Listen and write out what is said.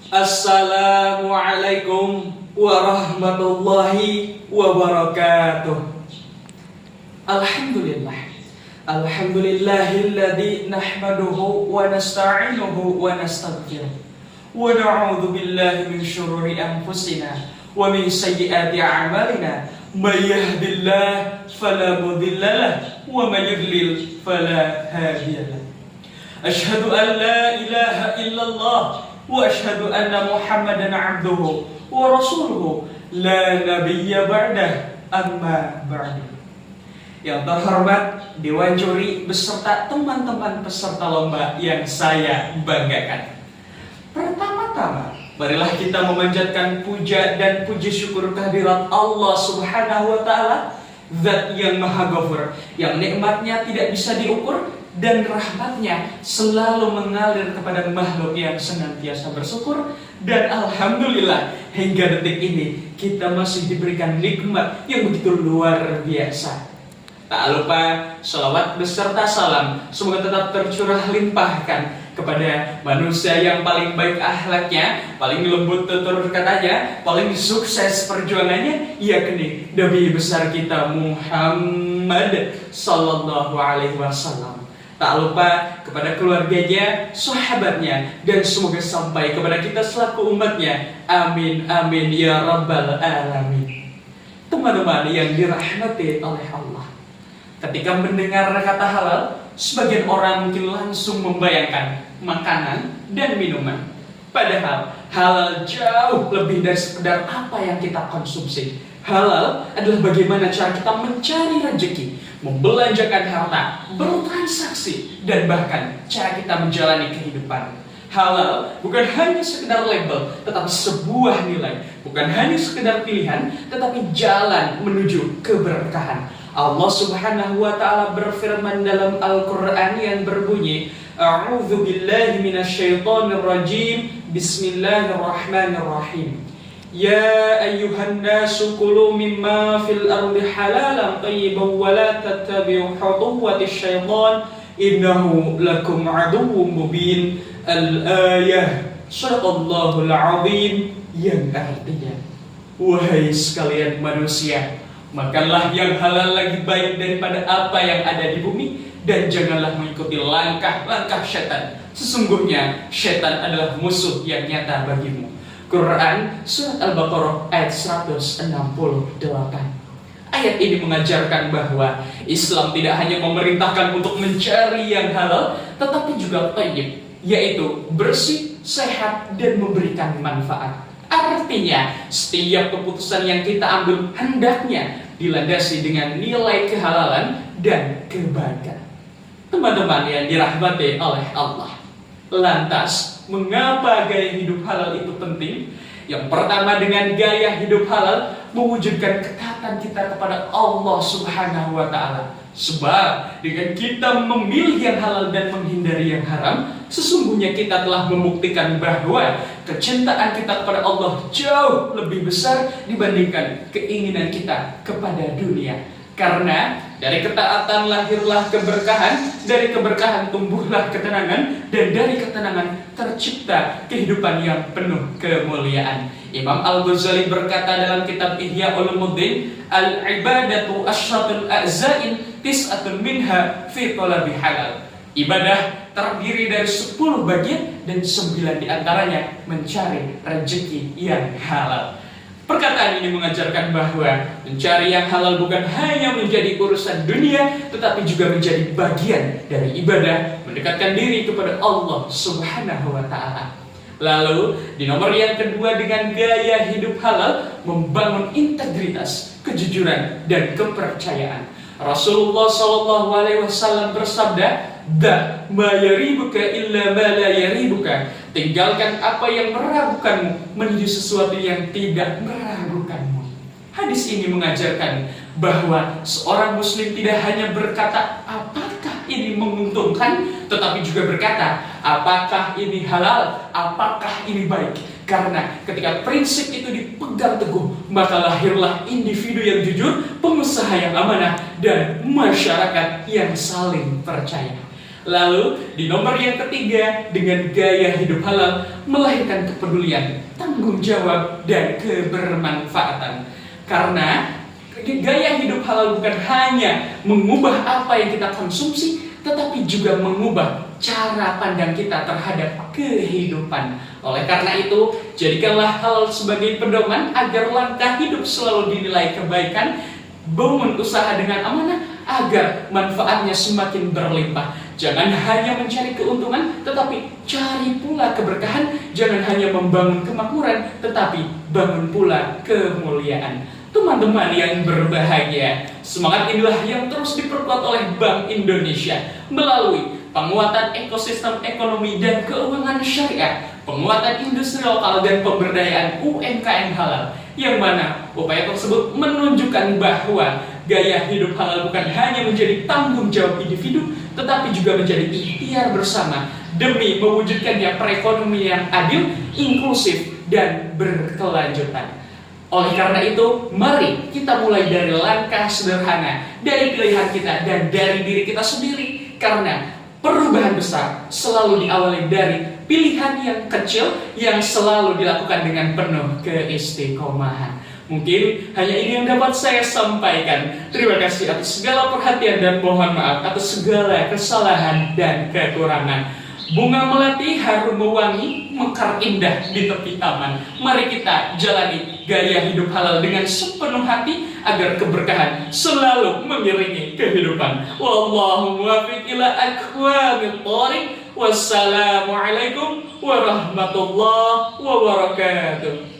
Assalamualaikum warahmatullahi wabarakatuh. Alhamdulillah. Alhamdulillahilladzi nahmaduhu wa nasta'inuhu wa nastaghfiruh. Wa na'udzu billahi min syururi anfusina wa min sayyiati a'malina. May yahdihillahu fala mudilla lahu wa may yudlil fala hadiya lahu. Asyhadu an la ilaha illallah wa asyhadu anna Muhammadan 'abduhu wa rasuluhu la nabiyya ba'dah, amma ba'du. Yang terhormat Dewan Juri beserta teman-teman peserta lomba yang saya banggakan. Pertama-tama, marilah kita memanjatkan puja dan puji syukur kehadirat Allah Subhanahu wa taala, Zat yang Maha Ghafur, yang nikmatnya tidak bisa diukur dan rahmatnya selalu mengalir kepada makhluk yang senantiasa bersyukur. Dan alhamdulillah hingga detik ini kita masih diberikan nikmat yang begitu luar biasa. Tak lupa sholawat beserta salam semoga tetap tercurah limpahkan kepada manusia yang paling baik akhlaknya, paling lembut tutur katanya, paling sukses perjuangannya, yakni Nabi besar kita Muhammad sallallahu alaihi wasallam. Tak lupa kepada keluarganya, sahabatnya, dan semoga sampai kepada kita selaku umatnya. Amin, amin, ya rabbal alamin. Teman-teman yang dirahmati oleh Allah, ketika mendengar kata halal, sebagian orang mungkin langsung membayangkan makanan dan minuman. Padahal halal jauh lebih dari sekedar apa yang kita konsumsi. Halal adalah bagaimana cara kita mencari rezeki, membelanjakan harta, bertransaksi, dan bahkan cara kita menjalani kehidupan. Halal bukan hanya sekedar label, tetapi sebuah nilai. Bukan hanya sekedar pilihan, tetapi jalan menuju keberkahan. Allah Subhanahu wa taala berfirman dalam Al-Qur'an yang berbunyi, A'udzu billahi minasyaitonir rajim. Bismillahirrahmanirrahim. Ya ayyuhan nasu kulu mimma fil ardi halalan thayyiban wa la tattabi'u khutuwatis syaitan innahu lakum aduwwum mubin. Al-ayah. Shadaqallahul azim. Yang artinya, wahai sekalian manusia, makanlah yang halal lagi baik daripada apa yang ada di bumi, dan janganlah mengikuti langkah-langkah syaitan. Sesungguhnya syaitan adalah musuh yang nyata bagimu. Quran Surat Al-Baqarah ayat 168. Ayat ini mengajarkan bahwa Islam tidak hanya memerintahkan untuk mencari yang halal, tetapi juga thayyib, yaitu bersih, sehat, dan memberikan manfaat. Artinya, setiap keputusan yang kita ambil hendaknya dilandasi dengan nilai kehalalan dan kebaikan. Teman-teman yang dirahmati oleh Allah, lantas mengapa gaya hidup halal itu penting? Yang pertama, dengan gaya hidup halal mewujudkan ketaatan kita kepada Allah Subhanahu wa taala. Sebab dengan kita memilih yang halal dan menghindari yang haram, sesungguhnya kita telah membuktikan bahwa kecintaan kita kepada Allah jauh lebih besar dibandingkan keinginan kita kepada dunia. Karena dari ketaatan lahirlah keberkahan, dari keberkahan tumbuhlah ketenangan, dan dari ketenangan tercipta kehidupan yang penuh kemuliaan. Imam Al-Ghazali berkata dalam kitab Ihya Ulumuddin, Al-ibadatu asyratul a'zain tis'atun minha fi talabi halal. Ibadah terdiri dari 10 bagian dan 9 diantaranya mencari rezeki yang halal. Perkataan ini mengajarkan bahwa mencari yang halal bukan hanya menjadi urusan dunia, tetapi juga menjadi bagian dari ibadah, mendekatkan diri kepada Allah Subhanahu wa ta'ala. Lalu, di nomor yang kedua, dengan gaya hidup halal, membangun integritas, kejujuran, dan kepercayaan. Rasulullah SAW bersabda, Da ma yaribuka illa ma la yaribuka. Tinggalkan apa yang meragukanmu menuju sesuatu yang tidak meragukanmu. Hadis ini mengajarkan bahwa seorang muslim tidak hanya berkata apakah ini menguntungkan, tetapi juga berkata apakah ini halal, apakah ini baik. Karena ketika prinsip itu dipegang teguh, maka lahirlah individu yang jujur, pengusaha yang amanah, dan masyarakat yang saling percaya. Lalu di nomor yang ketiga, dengan gaya hidup halal melahirkan kepedulian, tanggung jawab, dan kebermanfaatan. Karena gaya hidup halal bukan hanya mengubah apa yang kita konsumsi, tetapi juga mengubah cara pandang kita terhadap kehidupan. Oleh karena itu, jadikanlah halal sebagai pedoman agar langkah hidup selalu dinilai kebaikan, bangun usaha dengan amanah agar manfaatnya semakin berlimpah. Jangan hanya mencari keuntungan, tetapi cari pula keberkahan. Jangan hanya membangun kemakmuran, tetapi bangun pula kemuliaan. Teman-teman yang berbahagia, semangat inilah yang terus diperkuat oleh Bank Indonesia melalui penguatan ekosistem ekonomi dan keuangan syariah, penguatan industri lokal, dan pemberdayaan UMKM halal, yang mana upaya tersebut menunjukkan bahwa gaya hidup halal bukan hanya menjadi tanggung jawab individu, tetapi juga menjadi ikhtiar bersama demi mewujudkannya perekonomian yang adil, inklusif, dan berkelanjutan. Oleh karena itu, mari kita mulai dari langkah sederhana, dari pilihan kita dan dari diri kita sendiri. Karena perubahan besar selalu diawali dari pilihan yang kecil yang selalu dilakukan dengan penuh keistiqomahan. Mungkin hanya ini yang dapat saya sampaikan. Terima kasih atas segala perhatian dan mohon maaf atas segala kesalahan dan kekurangan. Bunga melati harum mewangi, mekar indah di tepi taman. Mari kita jalani gaya hidup halal dengan sepenuh hati agar keberkahan selalu mengiringi kehidupan. Wallahu muwaffiq ila aqwamit thoriq. Wassalamualaikum warahmatullahi wabarakatuh.